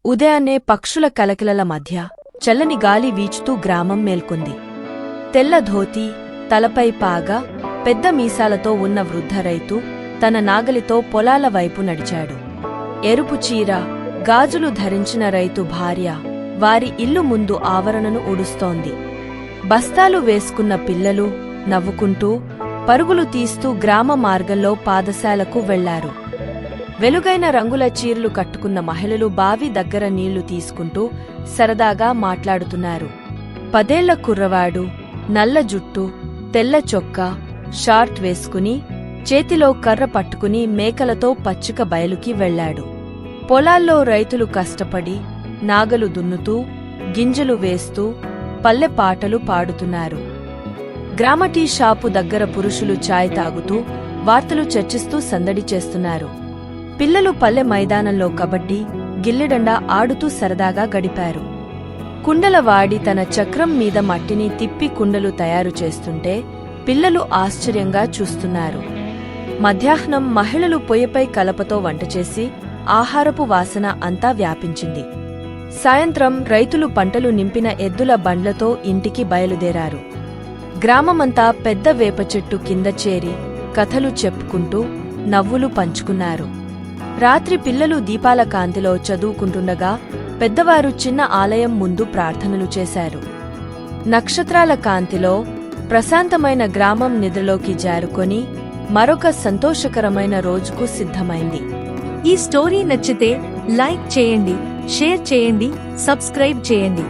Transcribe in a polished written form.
ఉదయాన్నే పక్షుల కలకలల మధ్య చల్లని గాలి వీచుతూ గ్రామం మేల్కొంది. తెల్ల ధోతి, తలపై పాగా, పెద్ద మీసాలతో ఉన్న వృద్ధ రైతు తన నాగలితో పొలాల వైపు నడిచాడు. ఎరుపు చీర, గాజులు ధరించిన రైతు భార్య వారి ఇల్లు ముందు ఆవరణను ఊడుస్తోంది. బస్తాలు వేసుకున్న పిల్లలు నవ్వుకుంటూ పరుగులు తీస్తూ గ్రామ మార్గంలో పాదశాలకు వెళ్లారు. వెలుగైన రంగుల చీరలు కట్టుకున్న మహిళలు బావి దగ్గర నీళ్లు తీసుకుంటూ సరదాగా మాట్లాడుతున్నారు. 10 ఏళ్ల కుర్రవాడు నల్ల జుట్టు, తెల్ల చొక్కా, షార్ట్ వేసుకుని చేతిలో కర్ర పట్టుకుని మేకలతో పచ్చిక బయలుకి వెళ్లాడు. పొలాల్లో రైతులు కష్టపడి నాగలు దున్నుతూ, గింజలు వేస్తూ పల్లె పాటలు పాడుతున్నారు. గ్రామ టీ షాపు దగ్గర పురుషులు ఛాయ్ తాగుతూ వార్తలు చర్చిస్తూ సందడి చేస్తున్నారు. పిల్లలు పల్లె మైదానంలో కబడ్డీ, గిల్లిడండా ఆడుతూ సరదాగా గడిపారు. కుండలవాడి తన చక్రం మీద మట్టిని తిప్పి కుండలు తయారు చేస్తుంటే పిల్లలు ఆశ్చర్యంగా చూస్తున్నారు. మధ్యాహ్నం మహిళలు పొయ్యిపై కలపతో వంటచేసి ఆహారపు వాసన అంతా వ్యాపించింది. సాయంత్రం రైతులు పంటలు నింపిన ఎద్దుల బండ్లతో ఇంటికి బయలుదేరారు. గ్రామమంతా పెద్ద వేప చెట్టు కింద చేరి కథలు చెప్పుకుంటూ నవ్వులు పంచుకున్నారు. రాత్రి పిల్లలు దీపాల కాంతిలో చదువుకుంటుండగా పెద్దవారు చిన్న ఆలయం ముందు ప్రార్థనలు చేశారు. నక్షత్రాల కాంతిలో ప్రశాంతమైన గ్రామం నిద్రలోకి జారుకొని మరొక సంతోషకరమైన రోజుకు సిద్ధమైంది. ఈ స్టోరీ నచ్చితే లైక్ చేయండి, షేర్ చేయండి, సబ్స్క్రైబ్ చేయండి.